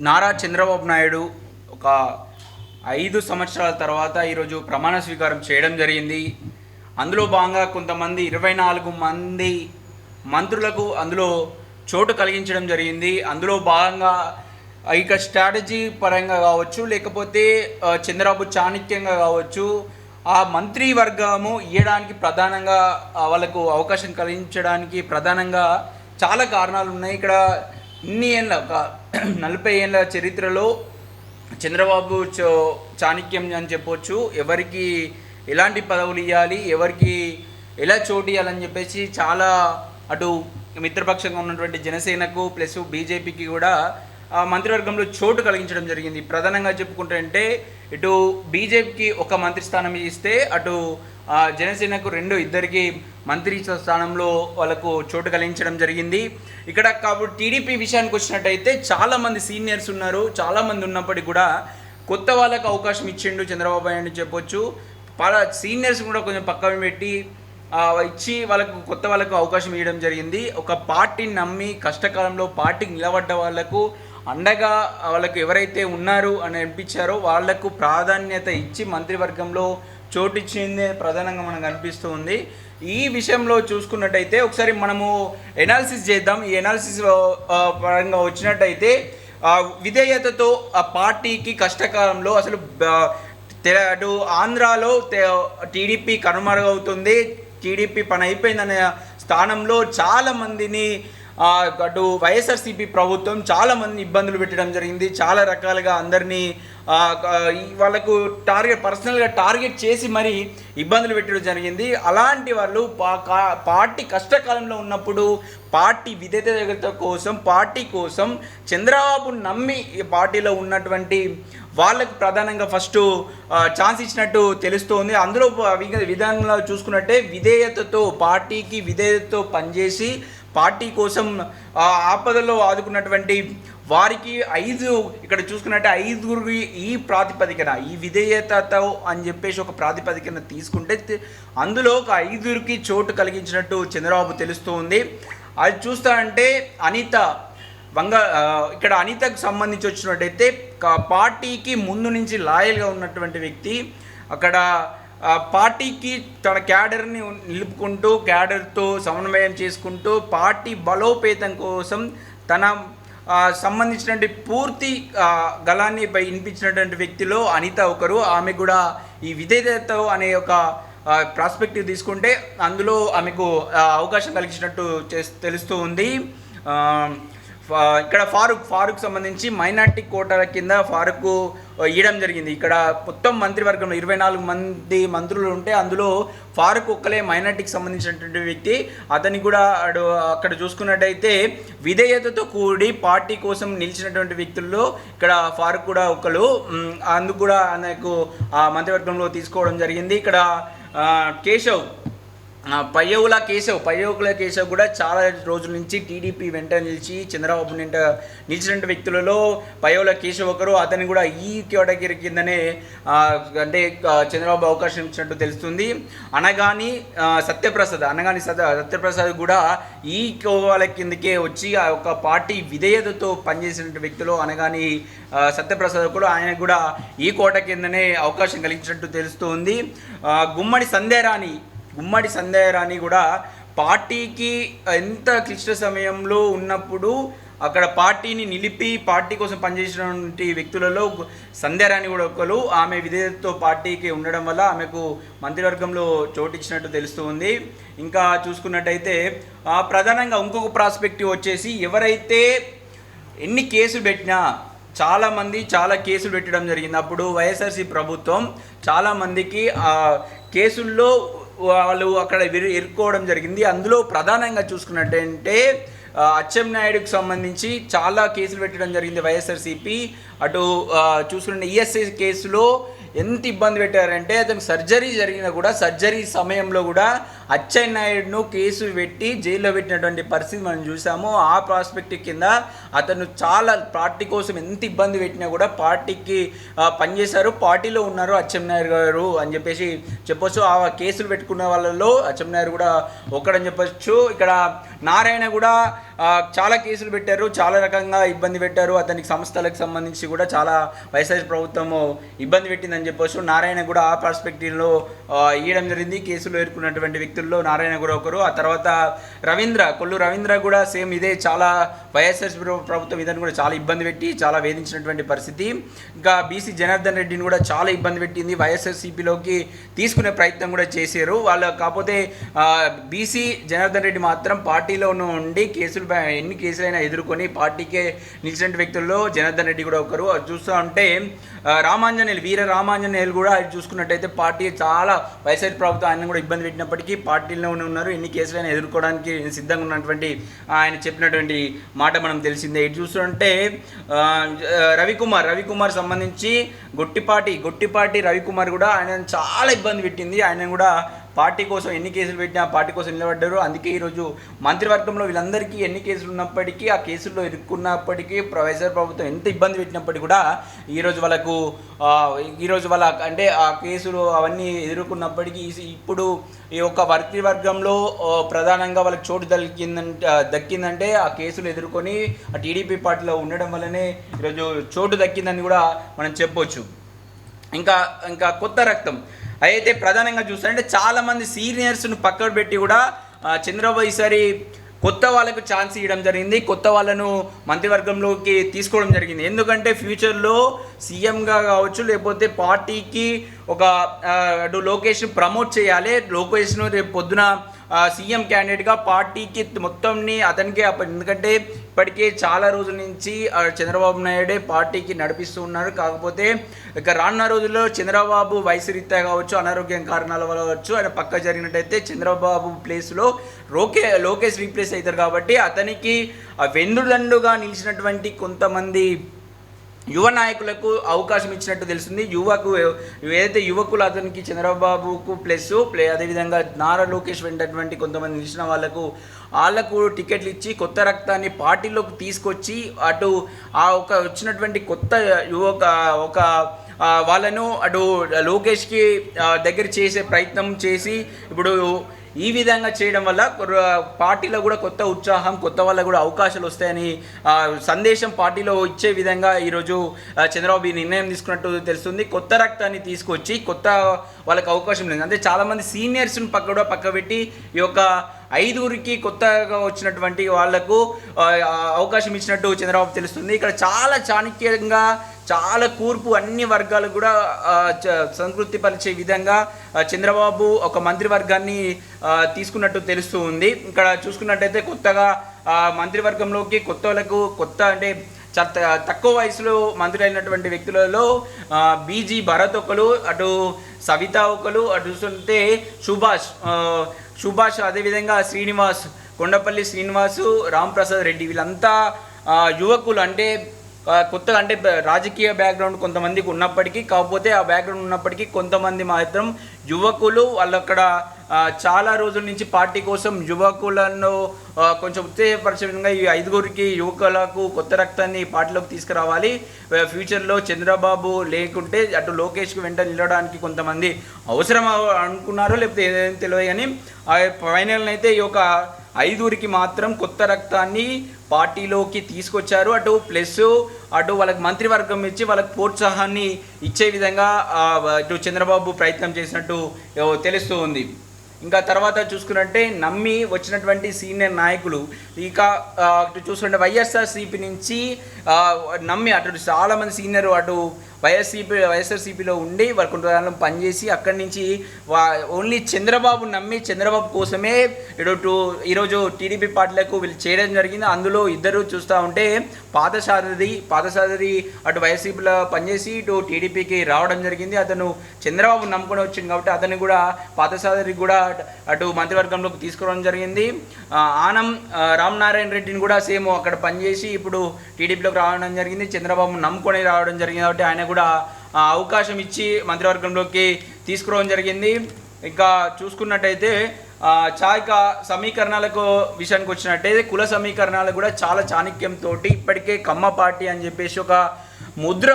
నారా చంద్రబాబు నాయుడు ఒక 5 సంవత్సరాల తర్వాత ఈరోజు ప్రమాణ స్వీకారం చేయడం జరిగింది. అందులో భాగంగా కొంతమంది 24 మంది మంత్రులకు అందులో చోటు కలిగించడం జరిగింది. అందులో భాగంగా ఇక స్ట్రాటజీ పరంగా కావచ్చు, లేకపోతే చంద్రబాబు చాణక్యంగా కావచ్చు, ఆ మంత్రివర్గము ఇవ్వడానికి ప్రధానంగా వాళ్ళకు అవకాశం కలిగించడానికి ప్రధానంగా చాలా కారణాలు ఉన్నాయి. ఇక్కడ ఇన్ని ఏళ్ళ ఒక 40 ఏళ్ళ చరిత్రలో చంద్రబాబు చాణక్యం అని చెప్పొచ్చు. ఎవరికి ఎలాంటి పదవులు ఇవ్వాలి, ఎవరికి ఎలా చోటు ఇవ్వాలని చెప్పేసి చాలా అటు మిత్రపక్షంగా ఉన్నటువంటి జనసేనకు ప్లస్ బీజేపీకి కూడా మంత్రివర్గంలో చోటు కలిగించడం జరిగింది. ప్రధానంగా చెప్పుకుంటే ఇటు బీజేపీకి ఒక మంత్రి స్థానం ఇస్తే అటు జనసేనకు ఇద్దరికి మంత్రి స్థానంలో వాళ్ళకు చోటు కలిగించడం జరిగింది. ఇక్కడ కాబట్టి టీడీపీ విషయానికి వచ్చినట్టయితే చాలామంది సీనియర్స్ ఉన్నారు. చాలామంది ఉన్నప్పటికీ కూడా కొత్త వాళ్ళకు అవకాశం ఇచ్చిండు చంద్రబాబు అని చెప్పొచ్చు. సీనియర్స్ కూడా కొంచెం పక్కన పెట్టి ఇచ్చి వాళ్ళకు కొత్త వాళ్ళకు అవకాశం ఇవ్వడం జరిగింది. ఒక పార్టీని నమ్మి కష్టకాలంలో పార్టీకి నిలబడ్డ వాళ్లకు అండగా వాళ్ళకు ఎవరైతే ఉన్నారు అని అనిపించారో వాళ్లకు ప్రాధాన్యత ఇచ్చి మంత్రివర్గంలో చోటు ఇచ్చిందే ప్రధానంగా మనకు అనిపిస్తూ ఉంది. ఈ విషయంలో చూసుకున్నట్టయితే ఒకసారి మనము ఎనాలిసిస్ చేద్దాం. ఈ ఎనాలిసిస్ పరంగా వచ్చినట్టయితే విధేయతతో ఆ పార్టీకి కష్టకాలంలో అసలు అటు ఆంధ్రాలో టీడీపీ కనుమరుగవుతుంది, టీడీపీ పని అయిపోయిందనే స్థానంలో చాలామందిని అటు వైఎస్ఆర్సీపీ ప్రభుత్వం చాలామంది ఇబ్బందులు పెట్టడం జరిగింది. చాలా రకాలుగా అందరినీ వాళ్ళకు పర్సనల్గా టార్గెట్ చేసి మరీ ఇబ్బందులు పెట్టడం జరిగింది. అలాంటి వాళ్ళు పార్టీ కష్టకాలంలో ఉన్నప్పుడు పార్టీ విధేయత కోసం, పార్టీ కోసం చంద్రబాబు నమ్మి ఈ పార్టీలో ఉన్నటువంటి వాళ్ళకు ప్రధానంగా ఫస్ట్ ఛాన్స్ ఇచ్చినట్టు తెలుస్తోంది. అందులో విధానంలో చూసుకున్నట్టే విధేయతతో పార్టీకి విధేయతతో పనిచేసి పార్టీ కోసం ఆపదలో ఆదుకున్నటువంటి వారికి ఇక్కడ చూసుకున్నట్టే 5 ఈ ప్రాతిపదికన ఈ విధేయతతో అని చెప్పేసి ఒక ప్రాతిపదికన తీసుకుంటే అందులో ఒక 5కి చోటు కలిగించినట్టు చంద్రబాబు తెలుస్తూ ఉంది. అది చూస్తానంటే ఇక్కడ అనితకు సంబంధించి వచ్చినట్టయితే పార్టీకి ముందు నుంచి లాయల్గా ఉన్నటువంటి వ్యక్తి, అక్కడ పార్టీకి తన క్యాడర్ని నిలుపుకుంటూ క్యాడర్తో సమన్వయం చేసుకుంటూ పార్టీ బలోపేతం కోసం తన సంబంధించినటువంటి పూర్తి గళాన్ని వినిపించినటువంటి వ్యక్తిలో అనిత ఒకరు. ఆమె కూడా ఈ విధేయత అనే ఒక ప్రాస్పెక్టివ్ తీసుకుంటే అందులో ఆమెకు అవకాశం కలిగించినట్టు తెలుస్తూ ఉంది. ఇక్కడ ఫారూక్ సంబంధించి మైనార్టీ కోటాల కింద ఫారూక్ ఇవ్వడం జరిగింది. ఇక్కడ మొత్తం మంత్రివర్గంలో 24 మంది మంత్రులు ఉంటే అందులో ఫారూక్ ఒక్కలే మైనార్టీకి సంబంధించినటువంటి వ్యక్తి. అతన్ని కూడా అక్కడ చూసుకున్నట్టయితే విధేయతతో కూడి పార్టీ కోసం నిలిచినటువంటి వ్యక్తుల్లో ఇక్కడ ఫారూక్ కూడా ఒకరు. అందుకు కూడా ఆయనకు ఆ మంత్రివర్గంలో తీసుకోవడం జరిగింది. ఇక్కడ పయ్యవుల కేశవ్ కూడా చాలా రోజుల నుంచి టీడీపీ వెంట నిలిచి చంద్రబాబు వెంట నిలిచిన వ్యక్తులలో పయ్యవుల కేశవ్ ఒకరు. అతన్ని కూడా ఈ కేటగిరీ కిందనే అంటే చంద్రబాబు అవకాశం ఇచ్చినట్టు తెలుస్తుంది. అనగాని సత్యప్రసాద్ కూడా ఈ కోవాల కిందకే వచ్చి ఆ యొక్క పార్టీ విధేయతతో పనిచేసిన వ్యక్తులు అనగాని సత్యప్రసాద్ కూడా ఆయన కూడా ఈ కోట కిందనే అవకాశం కలిగించినట్టు తెలుస్తుంది. గుమ్మడి సంధ్యారాణి కూడా పార్టీకి ఎంత క్లిష్ట సమయంలో ఉన్నప్పుడు అక్కడ పార్టీని నిలిపి పార్టీ కోసం పనిచేసినటువంటి వ్యక్తులలో సంధ్యారాణి కూడా ఒకరు. ఆమె విధేయతతో పార్టీకి ఉండడం వల్ల ఆమెకు మంత్రివర్గంలో చోటు ఇచ్చినట్టు తెలుస్తుంది. ఇంకా చూసుకున్నట్టయితే ప్రధానంగా ఇంకొక ప్రాస్పెక్టివ్ వచ్చేసి ఎవరైతే ఎన్ని కేసులు పెట్టినా చాలా కేసులు పెట్టడం జరిగింది. అప్పుడు వైఎస్ఆర్సీ ప్రభుత్వం చాలామందికి కేసుల్లో వాళ్ళు అక్కడ ఇరుక్కోవడం జరిగింది. అందులో ప్రధానంగా చూసుకున్నట్టంటే అచ్చెన్నాయుడుకి సంబంధించి చాలా కేసులు పెట్టడం జరిగింది వైఎస్ఆర్సీపీ. అటు చూసుకున్న ఈఎస్ఐ కేసులో ఎంత ఇబ్బంది పెట్టారంటే అతనికి సర్జరీ జరిగినా కూడా సర్జరీ సమయంలో కూడా అచ్చెన్నాయుడును కేసు పెట్టి జైల్లో పెట్టినటువంటి పరిస్థితి మనం చూసాము. ఆ ప్రాస్పెక్టివ్ కింద అతను చాలా పార్టీ కోసం ఎంత ఇబ్బంది పెట్టినా కూడా పార్టీకి పనిచేశారు, పార్టీలో ఉన్నారు అచ్చెన్నాయుడు గారు అని చెప్పేసి చెప్పొచ్చు. ఆ కేసులు పెట్టుకున్న వాళ్ళలో అచ్చెన్నాయుడు కూడా ఒకడని చెప్పొచ్చు. ఇక్కడ నారాయణ కూడా చాలా కేసులు పెట్టారు, చాలా రకంగా ఇబ్బంది పెట్టారు. అతనికి సంస్థలకు సంబంధించి కూడా చాలా వైఎస్ఆర్ ప్రభుత్వము ఇబ్బంది పెట్టిందని చెప్పొచ్చు. నారాయణ కూడా ఆ పర్స్పెక్టివ్లో ఇవ్వడం జరిగింది. కేసులు ఎదుర్కొన్నటువంటి వ్యక్తుల్లో నారాయణ కూడా ఒకరు. ఆ తర్వాత కొల్లు రవీంద్ర కూడా సేమ్ ఇదే, చాలా వైఎస్ఆర్ ప్రభుత్వం ఇదని కూడా చాలా ఇబ్బంది పెట్టి చాలా వేధించినటువంటి పరిస్థితి. ఇంకా బీసీ జనార్దన్ రెడ్డిని కూడా చాలా ఇబ్బంది పెట్టింది. వైఎస్ఆర్సీపీలోకి తీసుకునే ప్రయత్నం కూడా చేశారు వాళ్ళు. కాకపోతే బీసీ జనార్దన్ రెడ్డి మాత్రం పార్టీలో ఉండి ఎన్ని కేసులైనా ఎదుర్కొని పార్టీకే నిలిచిన వ్యక్తుల్లో జనార్దన్ రెడ్డి కూడా ఒకరు. అది చూస్తూ ఉంటే వీర రామాంజనేయులు కూడా అది చూసుకున్నట్టయితే పార్టీ చాలా వైఎస్ఆర్ ప్రభుత్వం ఆయన కూడా ఇబ్బంది పెట్టినప్పటికీ పార్టీలోనే ఉన్నారు. ఎన్ని కేసులైనా ఎదుర్కోవడానికి సిద్ధంగా ఉన్నటువంటి ఆయన చెప్పినటువంటి మాట మనం తెలిసిందే. ఇది చూస్తుంటే రవికుమార్ సంబంధించి గొట్టిపాటి రవికుమార్ కూడా ఆయన చాలా ఇబ్బంది పెట్టింది. ఆయన కూడా పార్టీ కోసం ఎన్ని కేసులు పెట్టినా పార్టీ కోసం నిలబడ్డారు. అందుకే ఈరోజు మంత్రివర్గంలో వీళ్ళందరికీ ఎన్ని కేసులు ఉన్నప్పటికీ ఆ కేసుల్లో ఇరుక్కున్నప్పటికీ వైఎస్ఆర్ ప్రభుత్వం ఎంత ఇబ్బంది పెట్టినప్పటికీ కూడా ఈరోజు వాళ్ళ అంటే ఆ కేసులు అవన్నీ ఎదుర్కొన్నప్పటికీ ఇప్పుడు ఈ యొక్క మంత్రివర్గంలో ప్రధానంగా వాళ్ళకి చోటు దక్కిందంటే ఆ కేసులు ఎదుర్కొని ఆ టీడీపీ పార్టీలో ఉండడం వల్లనే ఈరోజు చోటు దక్కిందని కూడా మనం చెప్పొచ్చు. ఇంకా కొత్త రక్తం అయితే ప్రధానంగా చూస్తారంటే చాలామంది సీనియర్స్ను పక్కన పెట్టి కూడా చంద్రబాబు ఈసారి కొత్త వాళ్ళకు ఛాన్స్ ఇవ్వడం జరిగింది. కొత్త వాళ్ళను మంత్రివర్గంలోకి తీసుకోవడం జరిగింది. ఎందుకంటే ఫ్యూచర్లో సీఎంగా కావచ్చు, లేకపోతే పార్టీకి ఒక లోకేష్ను ప్రమోట్ చేయాలి. లోకేష్ను రేపు పొద్దున సీఎం క్యాండిడేట్గా పార్టీకి మొత్తంని అతనికే ఎందుకంటే ఇప్పటికే చాలా రోజుల నుంచి చంద్రబాబు నాయుడే పార్టీకి నడిపిస్తూ ఉన్నారు. కాకపోతే ఇక రానున్న రోజుల్లో చంద్రబాబు వయసు రీత్యా కావచ్చు, అనారోగ్యం కారణాల వల్ల కావచ్చు, ఆయన పక్క జరిగినట్టయితే చంద్రబాబు ప్లేస్లో లోకేష్ రీప్లేస్ అవుతారు. కాబట్టి అతనికి వెన్నుదండుగా నిలిచినటువంటి కొంతమంది యువ నాయకులకు అవకాశం ఇచ్చినట్టు తెలుస్తుంది. ఏదైతే యువకులు అతనికి చంద్రబాబుకు అదేవిధంగా నారా లోకేష్ వెంటటువంటి కొంతమంది నిలిచిన వాళ్ళకు టికెట్లు ఇచ్చి కొత్త రక్తాన్ని పార్టీలోకి తీసుకొచ్చి అటు వచ్చినటువంటి కొత్త వాళ్ళను అటు లోకేష్కి దగ్గర చేసే ప్రయత్నం చేసి ఇప్పుడు ఈ విధంగా చేయడం వల్ల పార్టీలో కూడా కొత్త ఉత్సాహం, కొత్త వాళ్ళకు కూడా అవకాశాలు వస్తాయని సందేశం పార్టీలో ఇచ్చే విధంగా ఈరోజు చంద్రబాబు ఈ నిర్ణయం తీసుకున్నట్టు తెలుస్తుంది. కొత్త రక్తాన్ని తీసుకొచ్చి కొత్త వాళ్ళకి అవకాశం లేదు. అంటే చాలామంది సీనియర్స్ని పక్కబెట్టి ఈ యొక్క 5 కొత్తగా వచ్చినటువంటి వాళ్లకు అవకాశం ఇచ్చినట్టు చంద్రబాబు తెలుస్తుంది. ఇక్కడ చాలా చాణక్యంగా, చాలా కూర్పు అన్ని వర్గాలు కూడా సంతృప్తి పరిచే విధంగా చంద్రబాబు ఒక మంత్రివర్గాన్ని తీసుకున్నట్టు తెలుస్తూ ఉంది. ఇక్కడ చూసుకున్నట్టయితే కొత్తగా మంత్రివర్గంలోకి కొత్త అంటే తక్కువ వయసులో మంత్రి అయినటువంటి వ్యక్తులలో బీజీ భరత్ ఒకరు, అటు సవిత ఒకరు, అటు చూస్తుంటే సుభాష్ అదేవిధంగా కొండపల్లి శ్రీనివాసు, రాంప్రసాద్ రెడ్డి వీళ్ళంతా యువకులు. అంటే కొత్తగా అంటే రాజకీయ బ్యాక్గ్రౌండ్ కొంతమందికి ఉన్నప్పటికీ, కాకపోతే ఆ బ్యాక్గ్రౌండ్ ఉన్నప్పటికీ కొంతమంది మాత్రం యువకులు. వాళ్ళు అక్కడ చాలా రోజుల నుంచి పార్టీ కోసం యువకులను కొంచెం ఉత్తేజపరిచే విధంగా ఈ 5 యువకులకు కొత్త రక్తాన్ని పార్టీలోకి తీసుకురావాలి. ఫ్యూచర్లో చంద్రబాబు లేకుంటే అటు లోకేష్కి వెంట నిలవడానికి కొంతమంది అవసరం అనుకున్నారో లేకపోతే ఏదైనా తెలియదు, కానీ ఫైనల్ అయితే ఈ యొక్క 5 మాత్రం కొత్త రక్తాన్ని పార్టీలోకి తీసుకొచ్చారు. అటు వాళ్ళకి మంత్రివర్గం ఇచ్చి వాళ్ళకి ప్రోత్సాహాన్ని ఇచ్చే విధంగా ఇటు చంద్రబాబు ప్రయత్నం చేసినట్టు తెలుస్తూ ఉంది. ఇంకా తర్వాత చూసుకున్నట్టే నమ్మి వచ్చినటువంటి సీనియర్ నాయకులు అటు చూసుకుంటే వైఎస్ఆర్సీపీ నుంచి నమ్మి అటు చాలామంది సీనియర్ అటు వైఎస్ఆర్సీపీలో ఉండి వాళ్ళు కొంతకాలం పనిచేసి అక్కడి నుంచి ఓన్లీ చంద్రబాబు నమ్మి చంద్రబాబు కోసమే ఈరోజు టీడీపీ పార్టీలకు వీళ్ళు చేయడం జరిగింది. అందులో ఇద్దరు చూస్తూ ఉంటే పాదసారథి అటు వైఎస్ఆర్సీపీలో పనిచేసి ఇటు టీడీపీకి రావడం జరిగింది. అతను చంద్రబాబు నమ్ముకొని వచ్చింది కాబట్టి అతన్ని కూడా పాదసారథి కూడా అటు మంత్రివర్గంలోకి తీసుకురావడం జరిగింది. ఆనం రామనారాయణ రెడ్డిని కూడా సేమ్ అక్కడ పనిచేసి ఇప్పుడు టీడీపీలోకి రావడం జరిగింది. చంద్రబాబు నమ్ముకొని రావడం జరిగింది కాబట్టి ఆయన కూడా అవకాశం ఇచ్చి మంత్రివర్గంలోకి తీసుకురావడం జరిగింది. ఇంకా చూసుకున్నట్టయితే సమీకరణాలకు విషయానికి వచ్చినట్టయితే కుల సమీకరణాలు కూడా చాలా చాణక్యంతో ఇప్పటికే కమ్మ పార్టీ అని చెప్పేసి ఒక ముద్ర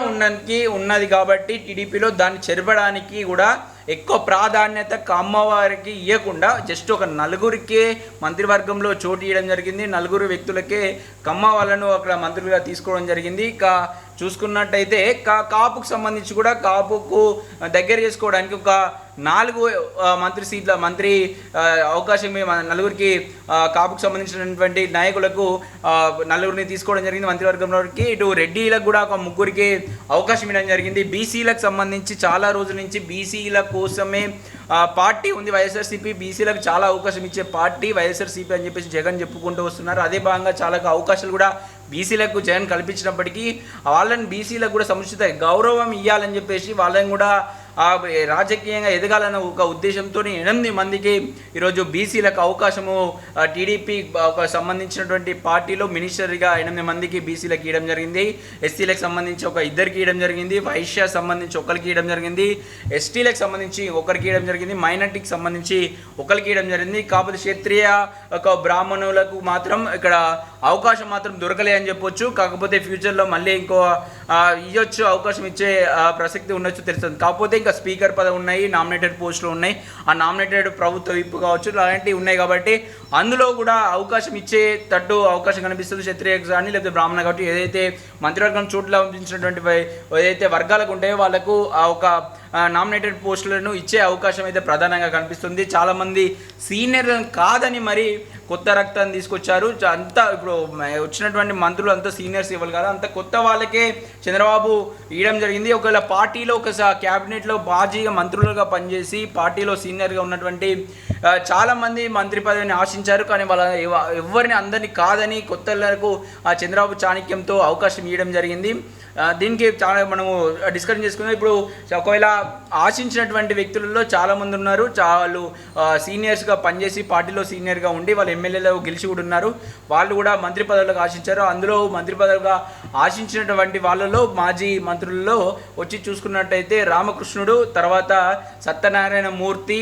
ఉన్నది కాబట్టి టీడీపీలో దాన్ని చెరపడానికి కూడా ఎక్కువ ప్రాధాన్యత కమ్మవారికి ఇవ్వకుండా జస్ట్ ఒక నలుగురికే మంత్రివర్గంలో చోటు ఇవ్వడం జరిగింది. నలుగురు వ్యక్తులకే కమ్మ వాళ్ళను అక్కడ మంత్రులుగా తీసుకోవడం జరిగింది. చూసుకున్నట్టయితే కాపుకు సంబంధించి కూడా కాపుకు దగ్గర చేసుకోవడానికి ఒక 4 మంత్రి అవకాశం నలుగురికి కాపుకు సంబంధించినటువంటి నాయకులకు నలుగురిని తీసుకోవడం జరిగింది మంత్రివర్గంలోకి. ఇటు రెడ్డిలకు కూడా ఒక 3 అవకాశం ఇవ్వడం జరిగింది. బీసీలకు సంబంధించి చాలా రోజుల నుంచి బీసీల కోసమే పార్టీ ఉంది వైఎస్ఆర్సీపీ. బీసీలకు చాలా అవకాశం ఇచ్చే పార్టీ వైఎస్ఆర్సీపీ అని చెప్పేసి జగన్ చెప్పుకుంటూ వస్తున్నారు. అదే భాగంగా చాలా అవకాశాలు కూడా బీసీలకు జగన్ కల్పించినప్పటికీ వాళ్ళని బీసీలకు కూడా సముచిత గౌరవం ఇవ్వాలని చెప్పేసి వాళ్ళని కూడా రాజకీయంగా ఎదగాలన్న ఒక ఉద్దేశంతో 8 మందికి ఈరోజు బీసీలకు అవకాశము టీడీపీ సంబంధించినటువంటి పార్టీలో మినిస్టర్గా 8 మందికి బీసీలకు ఇవ్వడం జరిగింది. ఎస్సీలకు సంబంధించి ఒక 2కి ఇవ్వడం జరిగింది. వైశ్య సంబంధించి 1కి ఇవ్వడం జరిగింది. ఎస్టీలకు సంబంధించి 1కి ఇవ్వడం జరిగింది. మైనార్టీకి సంబంధించి 1కి ఇవ్వడం జరిగింది. కాకపోతే క్షత్రియ బ్రాహ్మణులకు మాత్రం ఇక్కడ అవకాశం మాత్రం దొరకలే అని చెప్పొచ్చు. కాకపోతే ఫ్యూచర్లో మళ్ళీ ఇంకో ఇవ్వచ్చు, అవకాశం ఇచ్చే ప్రసక్తి ఉండొచ్చు తెలుస్తుంది. కాకపోతే ఇంకా స్పీకర్ పదవి ఉన్నాయి, నామినేటెడ్ పోస్టులు ఉన్నాయి. ఆ నామినేటెడ్ ప్రభుత్వ విప్పు కావచ్చు అలాంటివి ఉన్నాయి కాబట్టి అందులో కూడా అవకాశం ఇచ్చేటట్టు అవకాశం కనిపిస్తుంది. క్షత్రియ కానీ లేకపోతే బ్రాహ్మణ కాబట్టి ఏదైతే మంత్రివర్గం చోట్ల పంపించినటువంటి ఏదైతే వర్గాలకు ఉంటాయో వాళ్ళకు ఒక నామినేటెడ్ పోస్టులను ఇచ్చే అవకాశం అయితే ప్రధానంగా కనిపిస్తుంది. చాలామంది సీనియర్లను కాదని మరి కొత్త రక్తాన్ని తీసుకొచ్చారు. అంతా ఇప్పుడు వచ్చినటువంటి మంత్రులు అంతా సీనియర్స్ ఇవ్వాలి కదా, అంత కొత్త వాళ్ళకే చంద్రబాబు ఇవ్వడం జరిగింది. ఒకవేళ పార్టీలో క్యాబినెట్లో బాజీగా మంత్రులుగా పనిచేసి పార్టీలో సీనియర్గా ఉన్నటువంటి చాలామంది మంత్రి పదవిని ఆశించారు. కానీ వాళ్ళ ఎవరిని అందరినీ కాదని కొత్తలకు చంద్రబాబు చాణక్యంతో అవకాశం ఇవ్వడం జరిగింది. దీనికి చాలా మనము డిస్కషన్ చేసుకున్నాం. ఇప్పుడు ఒకవేళ ఆశించినటువంటి వ్యక్తులలో చాలామంది ఉన్నారు. వాళ్ళు సీనియర్స్గా పనిచేసి పార్టీలో సీనియర్గా ఉండి వాళ్ళు ఎమ్మెల్యేలో గెలిచి కూడా ఉన్నారు. వాళ్ళు కూడా మంత్రి పదవులకు ఆశించారు. అందులో మంత్రి పదవులుగా ఆశించినటువంటి వాళ్ళలో మాజీ మంత్రులలో వచ్చి చూసుకున్నట్టయితే రామకృష్ణుడు, తర్వాత సత్యనారాయణ మూర్తి,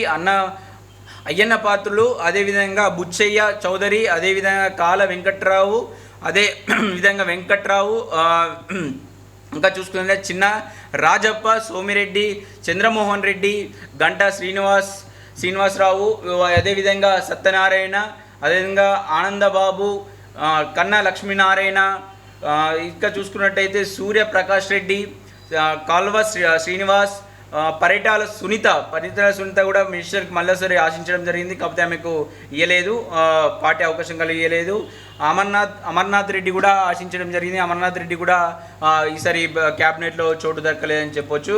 అయ్యన్న పాత్రులు, అదేవిధంగా బుచ్చయ్య చౌదరి, అదేవిధంగా కాల వెంకట్రావు, అదే విధంగా వెంకట్రావు, ఇంకా చూసుకుంటే చిన్న రాజప్ప, సోమిరెడ్డి, చంద్రమోహన్ రెడ్డి, గంటా శ్రీనివాసరావు, అదేవిధంగా సత్యనారాయణ, అదేవిధంగా ఆనందబాబు, కన్నా లక్ష్మీనారాయణ, ఇంకా చూసుకున్నట్టయితే సూర్యప్రకాష్ రెడ్డి, కాల్వ శ్రీనివాస్, పరిటాల సునీత కూడా మినిస్టర్కి మళ్ళీసారి ఆశించడం జరిగింది. కాకపోతే ఆమెకు ఇవ్వలేదు, పార్టీ అవకాశం కలిగి ఇవ్వలేదు. అమర్నాథ్ రెడ్డి కూడా ఆశించడం జరిగింది. అమర్నాథ్ రెడ్డి కూడా ఈసారి క్యాబినెట్లో చోటు దక్కలేదని చెప్పొచ్చు.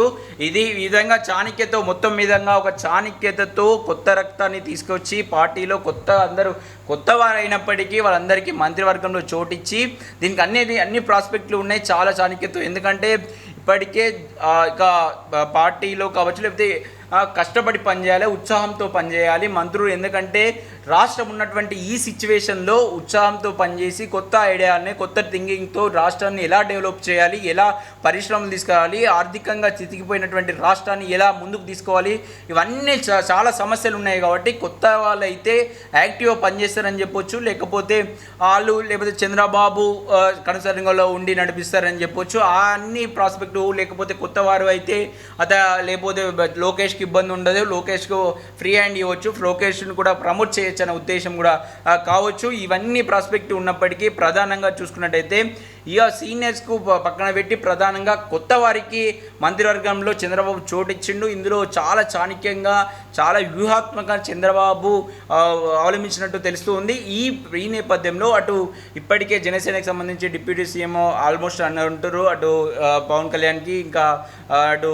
ఇది ఈ విధంగా చాణక్యతో మొత్తం విధంగా ఒక చాణక్యతతో కొత్త రక్తాన్ని తీసుకొచ్చి పార్టీలో అందరూ కొత్త వారు అయినప్పటికీ వాళ్ళందరికీ మంత్రివర్గంలో చోటిచ్చి దీనికి అన్ని ప్రాస్పెక్ట్లు ఉన్నాయి చాలా చాణక్యతో. ఎందుకంటే ఇప్పటికే ఇక పార్టీలో కావచ్చు లేకపోతే కష్టపడి పనిచేయాలి, ఉత్సాహంతో పనిచేయాలి మంత్రులు. ఎందుకంటే రాష్ట్రం ఉన్నటువంటి ఈ సిచ్యువేషన్లో ఉత్సాహంతో పనిచేసి కొత్త ఐడియాలని కొత్త థింకింగ్తో రాష్ట్రాన్ని ఎలా డెవలప్ చేయాలి, ఎలా పరిశ్రమలు తీసుకురావాలి, ఆర్థికంగా చితికిపోయినటువంటి రాష్ట్రాన్ని ఎలా ముందుకు తీసుకోవాలి, ఇవన్నీ చాలా సమస్యలు ఉన్నాయి. కాబట్టి కొత్త వాళ్ళు అయితే యాక్టివ్గా పనిచేస్తారని చెప్పొచ్చు. లేకపోతే లేకపోతే చంద్రబాబు కనసరంగంలో ఉండి నడిపిస్తారని చెప్పొచ్చు. ఆ అన్ని ప్రాస్పెక్టివ్. లేకపోతే కొత్త వారు అయితే లేకపోతే లోకేష్కి ఇబ్బంది ఉండదు, లోకేష్కు ఫ్రీ హ్యాండ్ ఇవ్వచ్చు, లోకేష్ను కూడా ప్రమోట్ చేయొచ్చు అనే ఉద్దేశం కూడా కావచ్చు. ఇవన్నీ ప్రాస్పెక్టివ్ ఉన్నప్పటికీ ప్రధానంగా చూసుకున్నట్టయితే ఇక సీనియర్స్కు పక్కన పెట్టి ప్రధానంగా కొత్త వారికి మంత్రివర్గంలో చంద్రబాబు చోటిచ్చిండు. ఇందులో చాలా చాణక్యంగా చాలా వ్యూహాత్మకంగా చంద్రబాబు అవలంబించినట్టు తెలుస్తూ ఉంది. ఈ నేపథ్యంలో అటు ఇప్పటికే జనసేనకు సంబంధించి డిప్యూటీ సీఎం ఆల్మోస్ట్ ఉంటారు, అటు పవన్ కళ్యాణ్కి ఇంకా అటు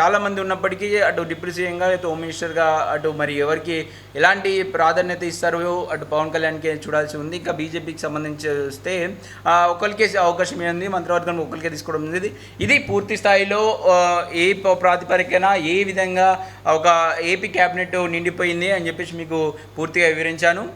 చాలామంది ఉన్నప్పటికీ అటు డిప్యూటీ సీఎంగా అటు హోమ్ మినిస్టర్గా అటు మరి ఎవరికి ఎలాంటి ప్రాధాన్యత ఇస్తారో అటు పవన్ కళ్యాణ్కి చూడాల్సి ఉంది. ఇంకా బీజేపీకి సంబంధించి వస్తే ఒకరికే అవకాశం ఏంది, మంత్రివర్గం ఒకరికే తీసుకోవడం ఉంది. ఇది పూర్తి స్థాయిలో ఏ ప్రాతిపదికన ఏ విధంగా ఒక ఏపీ క్యాబినెట్ నిండిపోయింది అని చెప్పేసి మీకు పూర్తిగా వివరించాను.